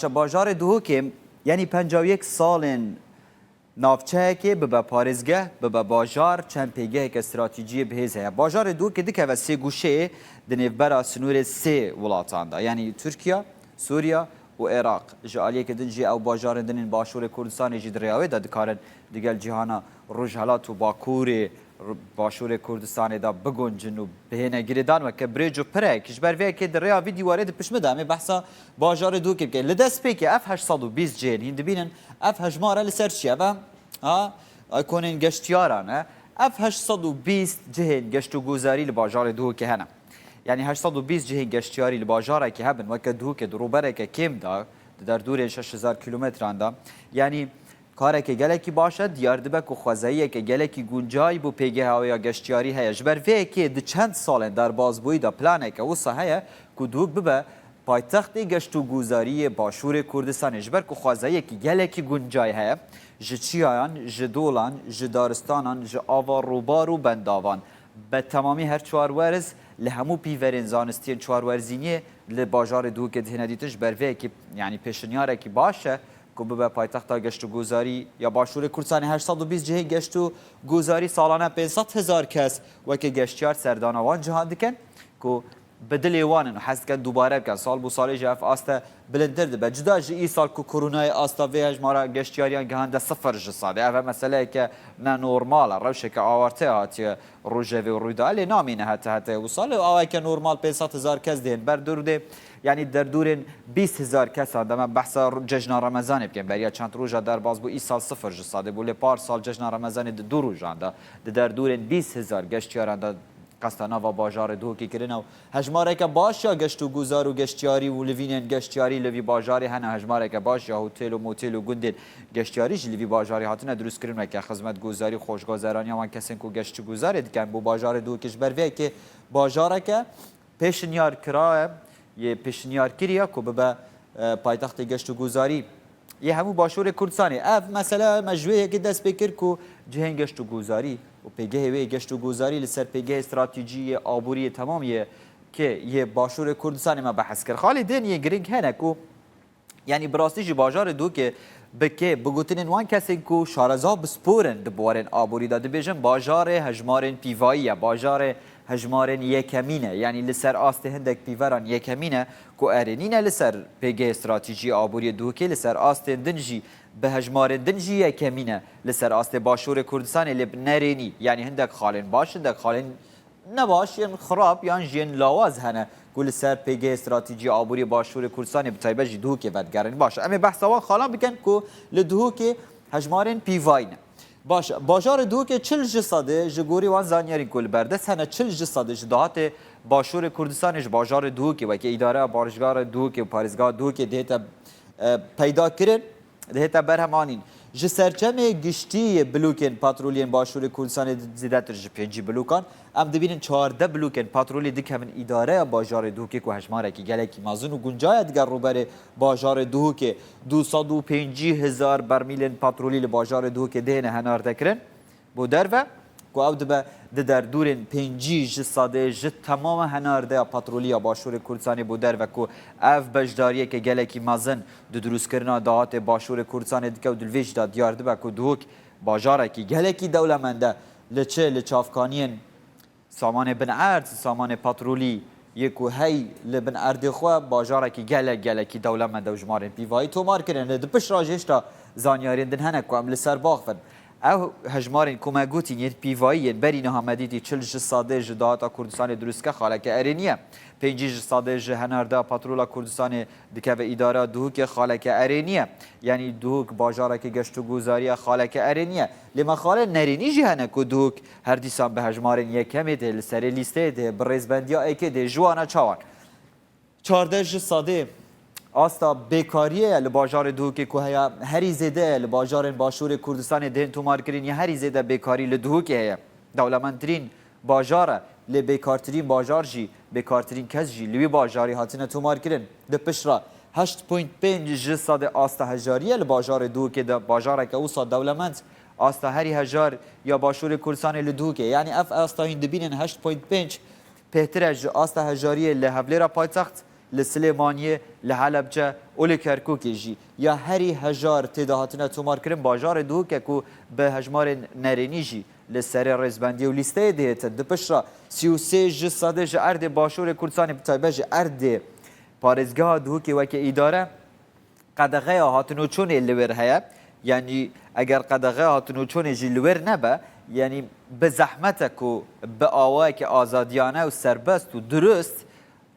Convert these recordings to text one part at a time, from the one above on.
باجار دوکه یعنی 51 سال نافچه که به پارێزگه به باجار چند پیگه که استراتژی بهز هست. باجار دوکه دکه و سه گوشه دنیبرا سنور سه ولاتان دا یعنی ترکیه، سوریه و عراق. جالیه که دنجی او باجار دنین باشور کردستان جی دریاوی دا دکارن دیگل جهانا روجهلات و باکور باشور کردستان دا بگنجن و بهینه گریدان و که بریج و پره کش بر وی که دریا ویدیو وارد پشمده همه بحثا باجار دوکه که لدست پیکه اف 820 جین هند بینن اف هجماره لسر چیه و کنین گشتیاران اف 820 جهن گشت و گذاری لباجار دوکه هنه یعنی 820 جهن گشتیاری لباجاره که هبن و که دوکه دروبره که کم دا در دور 6000 کیلومتر اندا یعنی کاری که گلکی باشه دیاردبک و خوازایی که گلکی گنجای بو پیگه هاویا گشتیاری هیا جبر وی که د چند سال در بازبوی دا پلانه که وسا هیا که دوک ببه پایتخت گشت و گذاری باشور کردستان جبر که خوازایی که گلکی گنجای هیا جچیان، جدولان، جدارستانان، جآوا روبار و بنداوان به تمامی هر چوار ورز لهمو پیورین زانستین چوار ورزینی لباجار دوک دهندیتش بر وی که یعنی پیشنیاره که باشه که به پایتخت گشت و گذاری یا باشور کردستان 820 جهه گشت و گذاری سالانه 500,000 کس و که گشتیار سردانوان جهان دکن که بدل وانن حس کن دوباره کن سال بو سال جف آسته بلندر ده جدا ای سال که کرونای آسته ویج مارا گشتیاریان گهنده صفر جساده اوه مسئله که نه نورماله روشه که آورته هاتی روژه و رویده علی نامینه حتی و سال آوه که نورمال 500,000 کس دین بر دور یعنی در دور 20,000 کس هندم بحث جشن رمضان بکن بریا چند روزه در باز بو ای سال صفر جساده بوله پار سال جشن رمضان دو روزه در دور 20,000 گشتیاران قصدنا و باجار دوکی کردن و هجماره که باش یا گشت و گذار و گشتیاری و لوینن گشتیاری لوی باجاری هنه هجماره که باش یا هتل و موتل و گندن گشتیاریش لوی باجاری هاتنه درست کردن و که خدمت گذاری خوشگذرانی و کسین کو گشت و گذار دیگه بو باجار دوکیش بر وی که باجاره که پیشنیار کرا یه پیشنیار کریه که به پایتخت گشت و گذاری یه همو باشور کردستانی اف مثلا مجوعه که دست بکر که جهن گشت و گذاری و پیگه وی گشت و گذاری لسر پیگه استراتژی آبوری تمامیه که یه باشور کردستانی ما بحث کرد خالی دین یه گرینگ هنه که یعنی براستی باجار دو که بکه بگوتنین وان کسی که شارزا بسپورن دبوارن آبوری داده بیجن باجار هجمارن پیواییه باجار هجمارن یکمینه یعنی لسر آست هندک پیوران یکمینه که ارنینه لسر پیگه استراتژی آبوری دو که لسر آست دنجی به هجمارن دنجی یکمینه لسر آست باشور کردستان لب نرینی یعنی هندک خالن باش هندک خالن نباش یعنی خراب یعنی جین لاواز هنه کل سر پیگه استراتژی آبوری باشور کردستان بتایبه جی دوکه بدگرن باشه اما بحثا خالا بکن که لدوکه هجمارن پیواینه باشه باجار دوکه 40 جساده جگوری وان زانیاری کل بردست هنه 40 جساده جداعت باشور کردستانش باجار دوکه و که اداره بارشگاه دوکه و پارزگاه دوکه دیتا پیدا کرن دیتا برهمانین جسرچم گشتی بلوکن پاترولین باشور کردستان زیاده تر جپنجی بلوکان ام دبینن 14 بلوکن پاترولی دیگه من اداره باجار دوکه که هجماره کی گلکی مازون و گنجای دیگر روبر باجار دوکه 250,000 برمیل پاترولی باجار دوکه دهنه هنار دکرن بو درو کو او در دورن 5 ساده ج تمام هنارده پاترولی باشور کردستان بو درو کو اف بجداریه که گلکی مازن د دروس کرنا دهات باشور کردستان دیگه و دلویج دا دیارده با کو دوک باجاره کی گلکی دولمنده لچه لچافکانین سامان بن ارد سامان پاترولی یکو هی لبن ارد خو باجاره کی گلکی دولمنده و جمارن پیوای تو مار کرن د پش راجشتا زانیارین دن هنه کو ام لسر باغفن او هجمارین کما گوتین یه پیوایی بری نهامدیتی 40 ساده جداعت کردستان دروست که خاله که ارینیه 5 ساده جهنرده پاترولا کردستان دکه و اداره دوک خاله که ارینیه یعنی دوک باجاره که گشت و گذاری خاله که ارینیه لما خاله نرینی جهنه که دوک هر دیسان به هجمارین یکمی ده لسری لیسته ده برزبندیا ایکه ده جوانا چاوان 14 ساده آستا بیکاریه لباجار دوکه که هیا هری زده لباجار باشور کردستان دهن تومار کرین یا هری زده بیکاری لدوکه هیا دولمندترین باجاره لبیکارترین باجار جی بیکارترین کس جی لوی باجاری هاتینه تومار کرین ده پشرا 8.5 جساده آستا هجاریه لباجار دوکه ده باجاره که اوسا دولمند آستا هری هجار یا باشور کردستان لدوکه یعنی اف آستا هند بینن 8.5 بهتره آستا هجاریه لحوله را پایتخت لسلیمانیه لحلبجه و لکرکوکی جی یا هری هجار تداهاتنا تومار کرن باجار دو که کو به هجمار نرینی جی لسر رزبندی و لیسته دیت دپشرا 33 جساده جه ارد باشور کردستان بتایبه جه ارد پارزگاه دو که وکه اداره قدغه هاتنو چون لور هيا يعني اگر قدغه هاتنو چون جي لور نبه يعني بزحمتك و بآواك آزاديانه و سربست و درست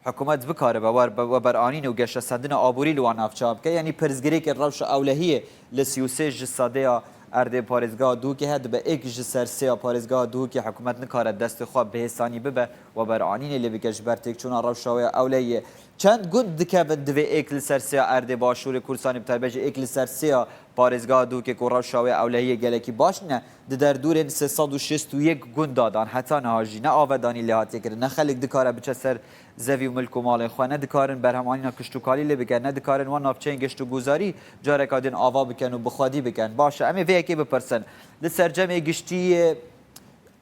حکومت بکاره و بر آنین و گشت سندن آبوری لوان افچاب که یعنی پرزگری که روش اولهیه لسیوسه جساده ارده پارزگاه دو که هد به ایک جسر سه پارزگاه دو که حکومت نکاره دست خواب به حسانی ببه و بر آنین لی بگش برتک چون روش اولهیه چند گند دکه دوی ایک لسر سه ارده باشور کورسانی بتر بجه ایک لسر سه پارزگاه دو که روش اولهیه گلکی باش نه در دور 361 گند دادن حتی نهاجی نه آودانی لحاتی کرد نه خلق دکاره بچه سر زوی و ملک و مال خو نه دکارن برهمانی کشتوکالی لی بکن نه دکارن و نافچه گشت و گذاری جاره کادن آوا بکن و بخوادی بکن باشه امی وی کی بپرسن لسر جمع گشتی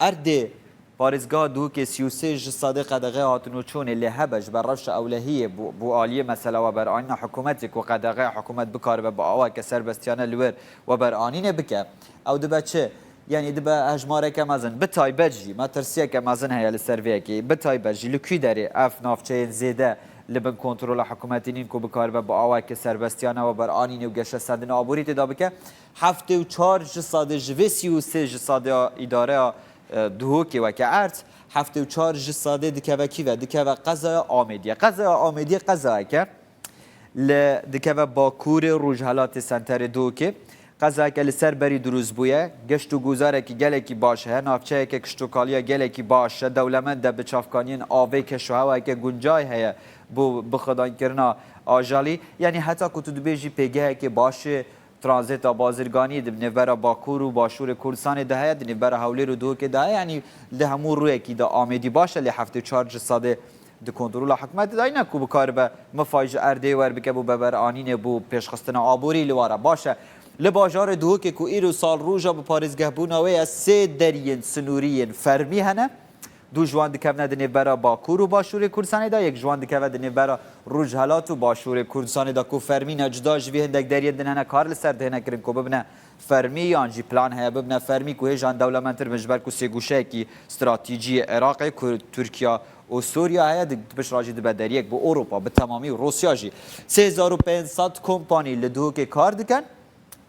ارده پارزگاه دو که 33 جساده قدغه هاتنو چون لی هبش بر روش اولهیه بو آلیه مثلا و بر آنین حکومتک و قدغه حکومت بکار و با آوا که سربستیانه لور و بر آنین بکن او دبا چه يعني دبا هجماره كمازن بتاي بجي ما ترسيه كمازن هي للسيرفيكي بتاي بجي لكي داري اف نافچه زيده لبن كنترول حكومتين كو بكار و باوا که سربستيانه و بر انين و گشه سدن ابوري تدابك هفته و 4 جساده جويسي و 3 جساده اداره دوكي و كارت هفته و 4 جساده دكوكي و دكوا قضا آمديه قضا که دكوا باكور روجهلات سنتر دوكي قضا که لسر بری دروز بویه گشت و گذاره که گله کی باشه نافچه که کشتوکالیا گله کی باشه دولمند ده بچافکانین آوه که شوهوه که گنجای هیا بو بخدان کرنا آجالی یعنی حتی که تو بیجی پیگه که باشه ترانزیت بازرگانی دبنه برا باکور و باشور کردستان ده هیا دبنه برا حولی رو دو که ده یعنی ده همون روی که ده آمدی باشه لی هفته 4 ساده د کنترل حکومت دای نه کو بکار به مفاج ارده ور بکه بو ببر آنین بو پیشخستن آبوری لواره باشه لباجار دو که کو ایرو سال روزا به پاریزگاه بوناوی سه درین سنورین فرمی هنه دو جوان دکونه دنی برا باکور و باشور کردستان دا یک جوان دکونه دنی برا روجهلات و باشور کردستان دا کو فرمی نجدا جوی هندک درین دنه کار لسر دهنه کرن کو ببنه فرمی یانجی پلان هیا ببنه فرمی کو هجان دولمنتر مجبر کو سگوشه کی استراتژی عراق کو ترکیه و سوریا هیا دبش راجی دبه در یک با اروپا به تمامی و روسیا جی 3500 کمپانی لدو که کار دکن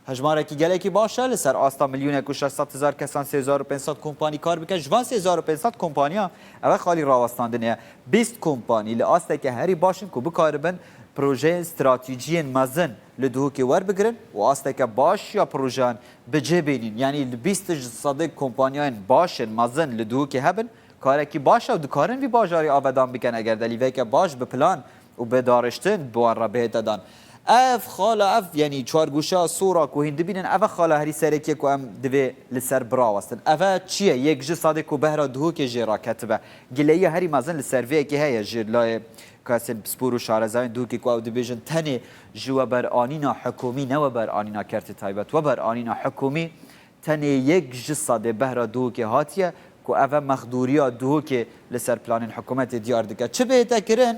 هجماره کی گله کی باشه لسر آستا میلیون و 600 هزار کسان 3500 کمپانی کار بکن جوان 3500 کمپانیا اول خالی راوستاندنه 20 کمپانی لاست که هری باشن کو بکاربن پروژه استراتژی مزن لدو که ور بگرن و آست که باش یا پروژه بجبینین یعنی 20 صدق کمپانیان باشن مزن لدو که هبن کار کی باشه و دکارن وی باجاری آبادان بکن اگر دلیوی که باش به پلان و به دارشتن بوان را بهت دادن اف خاله اف یعنی چهار گوشه سورا کو هند بینن اف خاله هری سرکی کو ام دوی لسر براوستن اف چیه یک ج صادق کو بهرا دو که جرا کتبه گلی هری مازن لسروی که هي جلای کاسن سپورو شارزاین دو که کو دیویژن تنی جو بر آنینا حکومی نو بر آنینا کرت تایبت و بر آنینا حکومی تنی یک ج صادق بهرا دو که هاتیه کو اف مخدوریا دو که لسر پلان حکومت دیار دکه چه بهتا کرن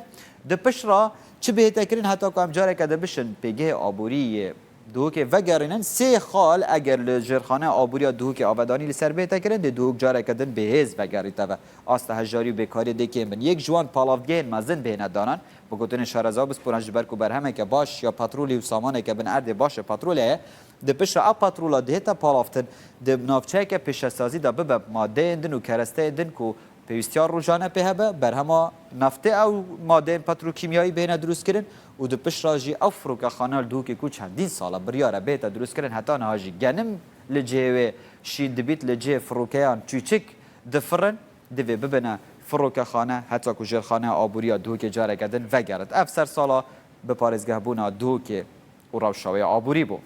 د پشرا چه بهتر کرین حتی که امجاره کده بشن پیگه آبوری دو که وگرینن سه خال اگر لجرخانه آبوری دو که آبادانی لسر بهتر کرن ده دو جاره کدن بهز وگریت و آست هجاری و بیکاری دیگه من یک جوان پالاوگین مزن بهنه دانن بگوتن شهرزا بسپرانج جبر کو برهمه که باش یا پاترولی و سامانه که بن ارده باشه پاتروله ده پشت اب پاترولا ده تا پالافتن ده نافچه که پیش سازی ده بب ماده اندن و کرسته اندن کو پیوستیار روزانه په هبه بر هما نفته او ماده پتروکیمیایی بین دروست کردن و دو پش راجی افروک خانال دو که کوچ چندین ساله بریاره بیت دروست کردن حتی نهاجی گنم لجه شین دبیت لجه فروکیان چوچک دفرن دوی ببینه فروک خانه حتی کجر خانه آبوریا دو که جاره کردن وگرد افسر سالا به پارزگاه بونا دو که او روشاوی آبوری بو